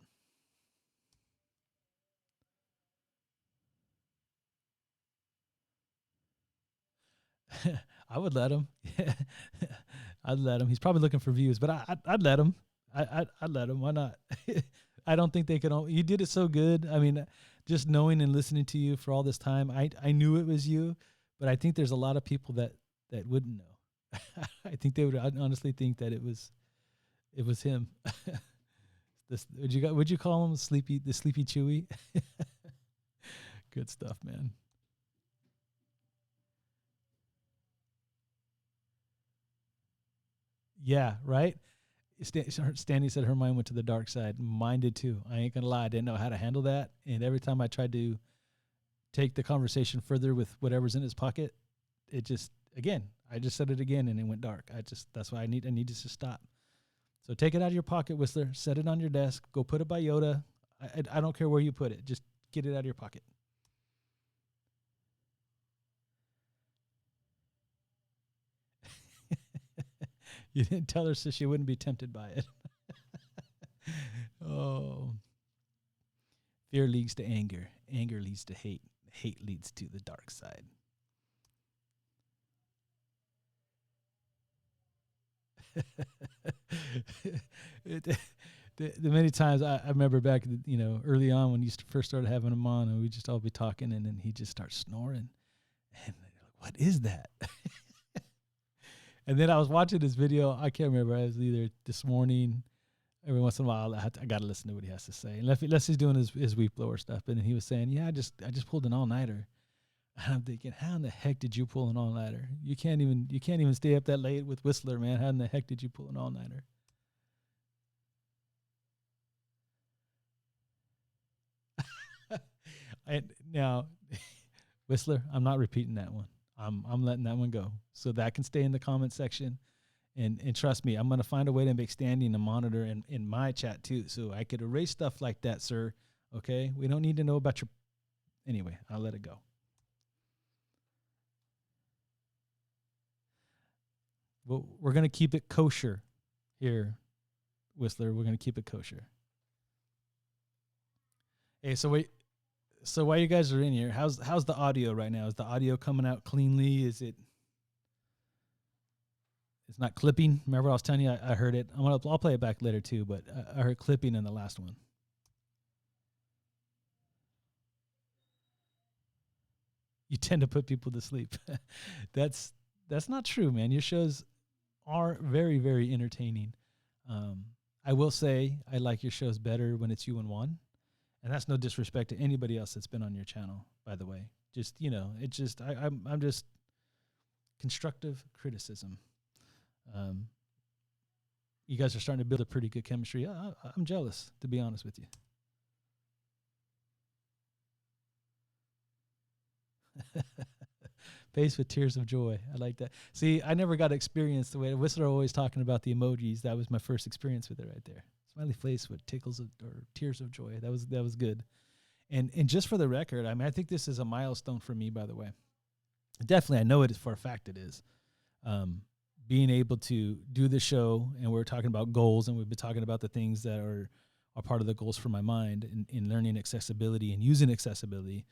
I would let him. I'd let him. He's probably looking for views, but I'd let him. I'd let him. Why not? I don't think they could. You did it so good. I mean, just knowing and listening to you for all this time, I knew it was you, but I think there's a lot of people that wouldn't know. I think they would honestly think that it was him. Would you call him the sleepy Chewy? Good stuff, man. Yeah, right. Stanley said her mind went to the dark side. Mine did too. I ain't gonna lie, I didn't know how to handle that. And every time I tried to take the conversation further with whatever's in his pocket, I just said it again and it went dark. That's why I need to stop. So take it out of your pocket, Whistler. Set it on your desk. Go put it by Yoda. I don't care where you put it. Just get it out of your pocket. You didn't tell her so she wouldn't be tempted by it. Oh. Fear leads to anger. Anger leads to hate. Hate leads to the dark side. The many times I remember back, early on when you first started having him on, and we just all be talking, and then he just starts snoring. And what is that? And then I was watching this video. I can't remember. It was either this morning. Every once in a while, I got to listen to what he has to say. Unless he's doing his weed blower stuff. And he was saying, "Yeah, I just pulled an all-nighter." And I'm thinking, how in the heck did you pull an all-nighter? You can't even stay up that late with Whistler, man. How in the heck did you pull an all-nighter? And now, Whistler, I'm not repeating that one. I'm letting that one go. So that can stay in the comment section. And trust me, I'm gonna find a way to make Standing a monitor in my chat too. So I could erase stuff like that, sir. Okay? We don't need to know about your anyway, I'll let it go. Well, we're gonna keep it kosher here, Whistler. We're gonna keep it kosher. Hey, so while you guys are in here, how's the audio right now? Is the audio coming out cleanly? Is it? It's not clipping. Remember, I was telling you I heard it. I'll play it back later too, but I heard clipping in the last one. You tend to put people to sleep. That's not true, man. Your shows are very, very entertaining. I will say I like your shows better when it's you and Juan. And that's no disrespect to anybody else that's been on your channel, by the way. Just, it's just, I'm just constructive criticism. You guys are starting to build a pretty good chemistry. I'm jealous, to be honest with you. Face with tears of joy. I like that. See, I never got to experience the way Whistler always talking about the emojis. That was my first experience with it right there. Smiley face with tickles or tears of joy. That was good. And just for the record, I mean, I think this is a milestone for me, by the way. Definitely, I know it is for a fact it is. Being able to do the show, and we're talking about goals, and we've been talking about the things that are part of the goals for my mind in learning accessibility and using accessibility.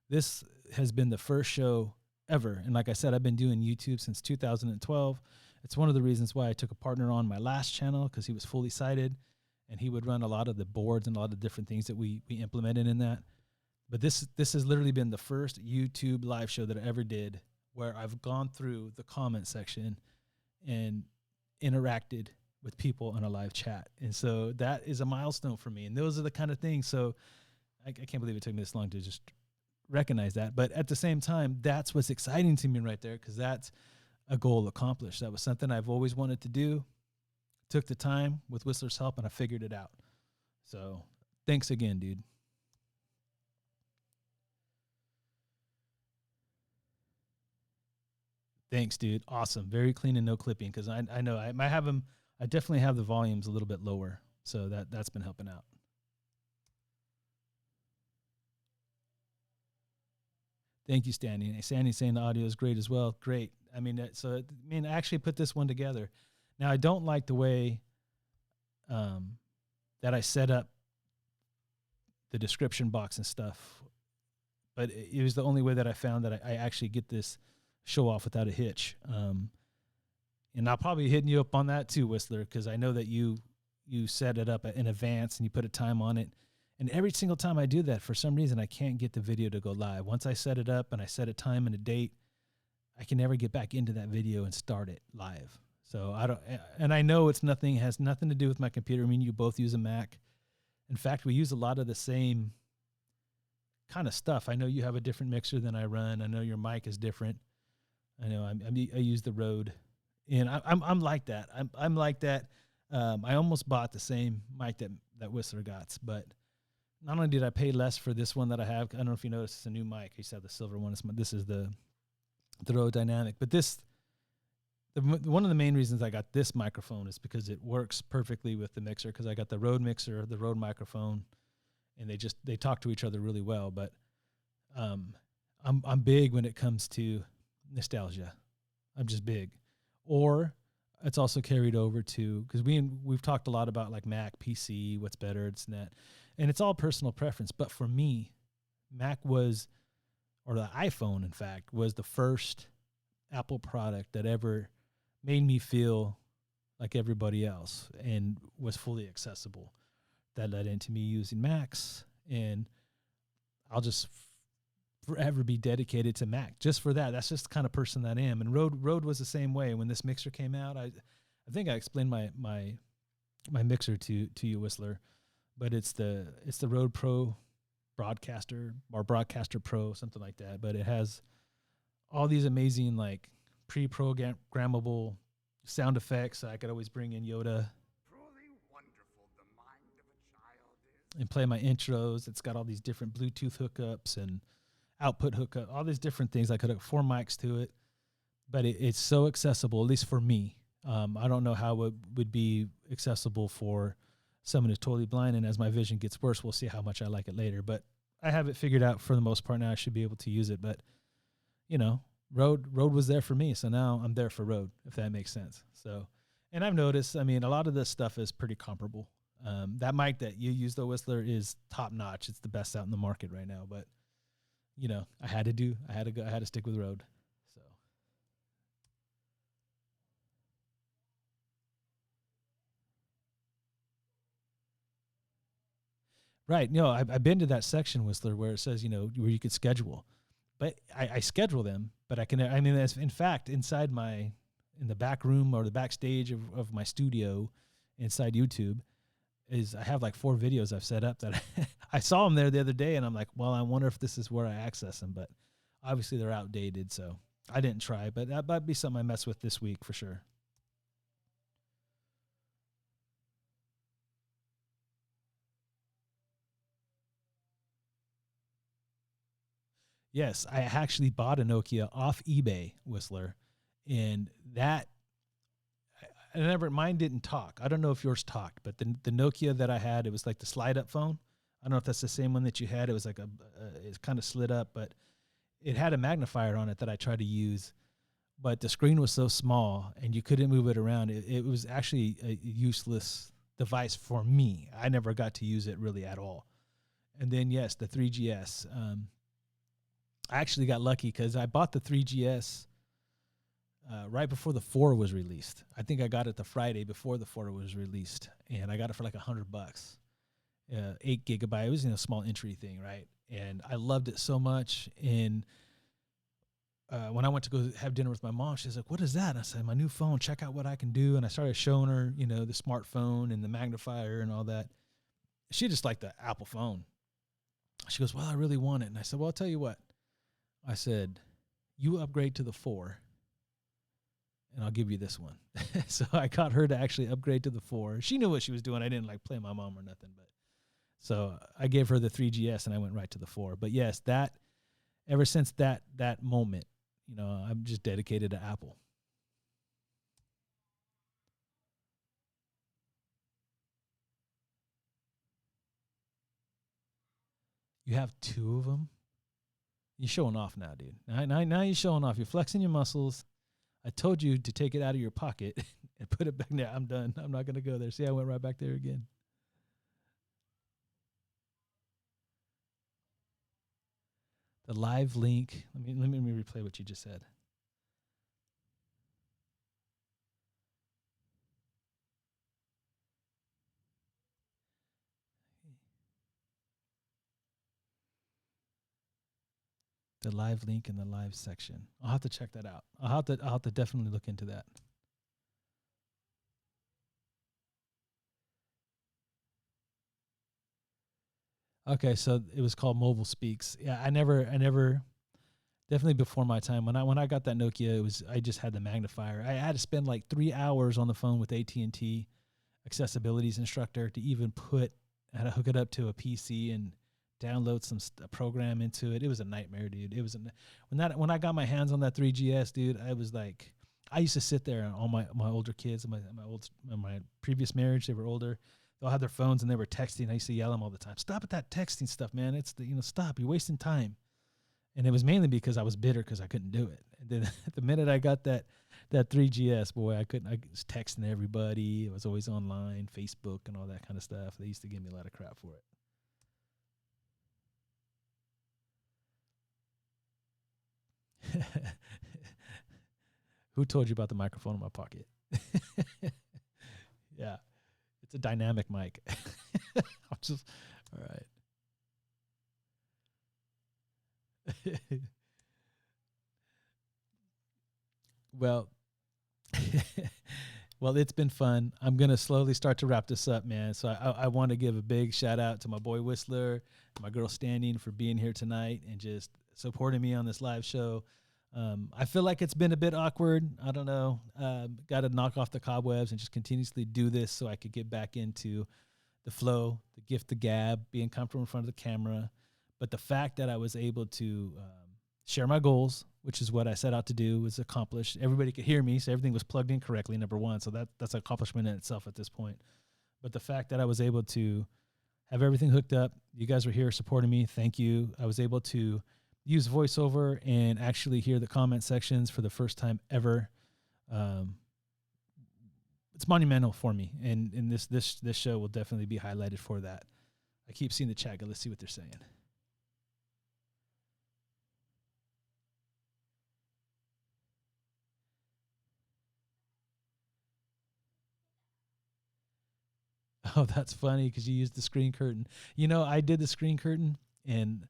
This has been the first show ever. And like I said, I've been doing YouTube since 2012. It's one of the reasons why I took a partner on my last channel, because he was fully sighted. And he would run a lot of the boards and a lot of different things that we implemented in that. But this has literally been the first YouTube live show that I ever did where I've gone through the comment section and interacted with people in a live chat. And so that is a milestone for me. And those are the kind of things. So I can't believe it took me this long to just recognize that. But at the same time, that's what's exciting to me right there, because that's a goal accomplished. That was something I've always wanted to do. Took the time with Whistler's help, and I figured it out. So thanks again, dude. Thanks, dude. Awesome. Very clean and no clipping, because I know I might have them. I definitely have the volumes a little bit lower, so that's been helping out. Thank you, Standing. Standing saying the audio is great as well. Great. I mean, I actually put this one together. Now, I don't like the way that I set up the description box and stuff, but it was the only way that I found that I actually get this show off without a hitch. And I'll probably hitting you up on that too, Whistler, because I know that you set it up in advance and you put a time on it. And every single time I do that, for some reason, I can't get the video to go live. Once I set it up and I set a time and a date, I can never get back into that video and start it live. So I know has nothing to do with my computer. I mean, you both use a Mac. In fact, we use a lot of the same kind of stuff. I know you have a different mixer than I run. I know your mic is different. I know I use the Rode, and I'm like that. I'm like that. I almost bought the same mic that Whistler got, but not only did I pay less for this one that I have, I don't know if you noticed, it's a new mic. I used to have the silver one. This is the Rode Dynamic, but one of the main reasons I got this microphone is because it works perfectly with the mixer, because I got the Rode mixer, the Rode microphone, and they talk to each other really well. But I'm big when it comes to nostalgia. I'm just big. Or it's also carried over to, because we've talked a lot about like Mac, PC, what's better, it's that, and it's all personal preference. But for me, Mac was, or the iPhone, in fact, was the first Apple product that ever made me feel like everybody else and was fully accessible. That led into me using Macs, and I'll just forever be dedicated to Mac just for that. That's just the kind of person that I am. And Rode was the same way. When this mixer came out, I think I explained my mixer to you, Whistler, but it's the Rode Pro Broadcaster or Broadcaster Pro, something like that. But it has all these amazing like pre-programmable sound effects. I could always bring in Yoda. Truly wonderful, the mind of a child is. And play my intros. It's got all these different Bluetooth hookups and output hookup, all these different things. I could hook 4 mics to it, but it's so accessible, at least for me. I don't know how it would be accessible for someone who's totally blind, and as my vision gets worse, we'll see how much I like it later. But I have it figured out for the most part now. I should be able to use it, but you know, Rode was there for me, so now I'm there for Rode, if that makes sense. So, and I've noticed, I mean, a lot of this stuff is pretty comparable. That mic that you use, though, Whistler, is top notch. It's the best out in the market right now. But you know, I had to stick with Rode. So, right. No, I've been to that section, Whistler, where it says, you know, where you could schedule. But I schedule them, but I mean, that's, in fact, in the back room or the backstage of my studio inside YouTube I have like 4 videos I've set up that I saw them there the other day, and I'm like, well, I wonder if this is where I access them, but obviously they're outdated, so I didn't try, but that might be something I mess with this week for sure. Yes, I actually bought a Nokia off eBay, Whistler, and that mine didn't talk. I don't know if yours talked, but the Nokia that I had, it was like the slide up phone. I don't know if that's the same one that you had. It was like it's kind of slid up, but it had a magnifier on it that I tried to use, but the screen was so small and you couldn't move it around. It was actually a useless device for me. I never got to use it really at all. And then yes, the 3GS. I actually got lucky because I bought the 3GS right before the 4 was released. I think I got it the Friday before the 4 was released, and I got it for like $100. 8 gigabyte. It was a small entry thing, right? And I loved it so much. And when I went to go have dinner with my mom, she's like, "What is that?" And I said, "My new phone. Check out what I can do." And I started showing her, the smartphone and the magnifier and all that. She just liked the Apple phone. She goes, "Well, I really want it." And I said, "Well, I'll tell you what." I said, "You upgrade to the 4, and I'll give you this one." So I got her to actually upgrade to the 4. She knew what she was doing. I didn't like play my mom or nothing, but so I gave her the 3GS and I went right to the 4. But yes, ever since that moment, I'm just dedicated to Apple. You have 2 of them? You're showing off now, dude. Now you're showing off. You're flexing your muscles. I told you to take it out of your pocket and put it back there. I'm done. I'm not going to go there. See, I went right back there again. The live link. Let me replay what you just said. The live link in the live section. I'll have to check that out. I'll have to definitely look into that. Okay, so it was called Mobile Speaks. Yeah, I never definitely before my time. When I got that Nokia, I just had the magnifier. I had to spend like 3 hours on the phone with AT&T accessibilities instructor to even I had to hook it up to a PC and download a program into it. It was a nightmare, dude. It was when I got my hands on that 3GS, dude, I was like, I used to sit there and all my older kids, my previous marriage, they were older. They'll have their phones and they were texting. I used to yell at them all the time. "Stop at that texting stuff, man. It's stop. You're wasting time." And it was mainly because I was bitter because I couldn't do it. And then the minute I got that 3GS, boy, I was texting everybody. I was always online, Facebook and all that kind of stuff. They used to give me a lot of crap for it. Who told you about the microphone in my pocket? Yeah. It's a dynamic mic. I'm just, all right. Well, well, it's been fun. I'm going to slowly start to wrap this up, man. So I want to give a big shout out to my boy Whistler, my girl Standing, for being here tonight and just supporting me on this live show. I feel like it's been a bit awkward. I don't know. Got to knock off the cobwebs and just continuously do this so I could get back into the flow, the gift, the gab, being comfortable in front of the camera. But the fact that I was able to share my goals, which is what I set out to do, was accomplished. Everybody could hear me, so everything was plugged in correctly, number one. So that's an accomplishment in itself at this point. But the fact that I was able to have everything hooked up, you guys were here supporting me. Thank you. I was able to use voiceover and actually hear the comment sections for the first time ever. It's monumental for me, and this show will definitely be highlighted for that. I keep seeing the chat. Let's see what they're saying. Oh, that's funny because you used the screen curtain. You know, I did the screen curtain and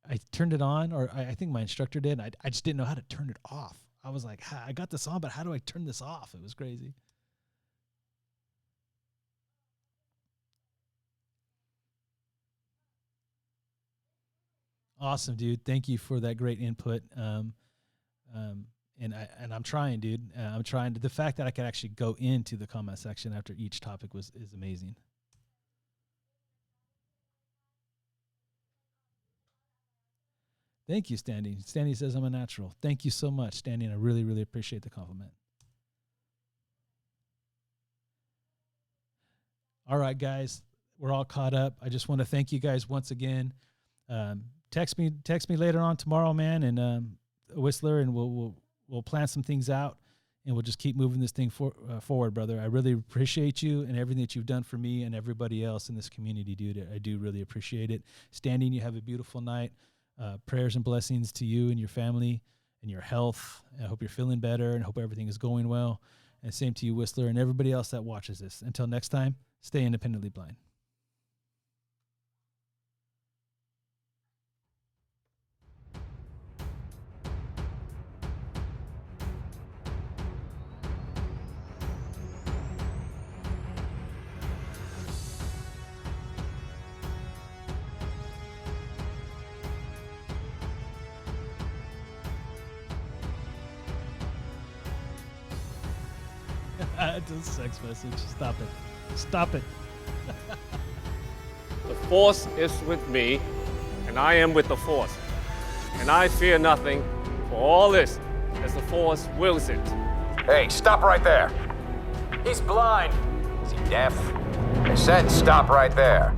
I turned it on, or I think my instructor did. And I just didn't know how to turn it off. I was like, I got this on, but how do I turn this off? It was crazy. Awesome, dude. Thank you for that great input. And I'm trying, dude. I'm trying. The fact that I could actually go into the comment section after each topic is amazing. Thank you, Standing. Standing says I'm a natural. Thank you so much, Standing. I really, really appreciate the compliment. All right, guys, we're all caught up. I just want to thank you guys once again. Text me later on tomorrow, man, and Whistler, and we'll plan some things out, and we'll just keep moving this thing forward, brother. I really appreciate you and everything that you've done for me and everybody else in this community, dude. I do really appreciate it. Standing, you have a beautiful night. Prayers and blessings to you and your family and your health. I hope you're feeling better and hope everything is going well. And same to you, Whistler, and everybody else that watches this. Until next time, stay independently blind. It's a sex message. Stop it. Stop it. The Force is with me, and I am with the Force. And I fear nothing, for all this, as the Force wills it. Hey, stop right there. He's blind. Is he deaf? I said stop right there.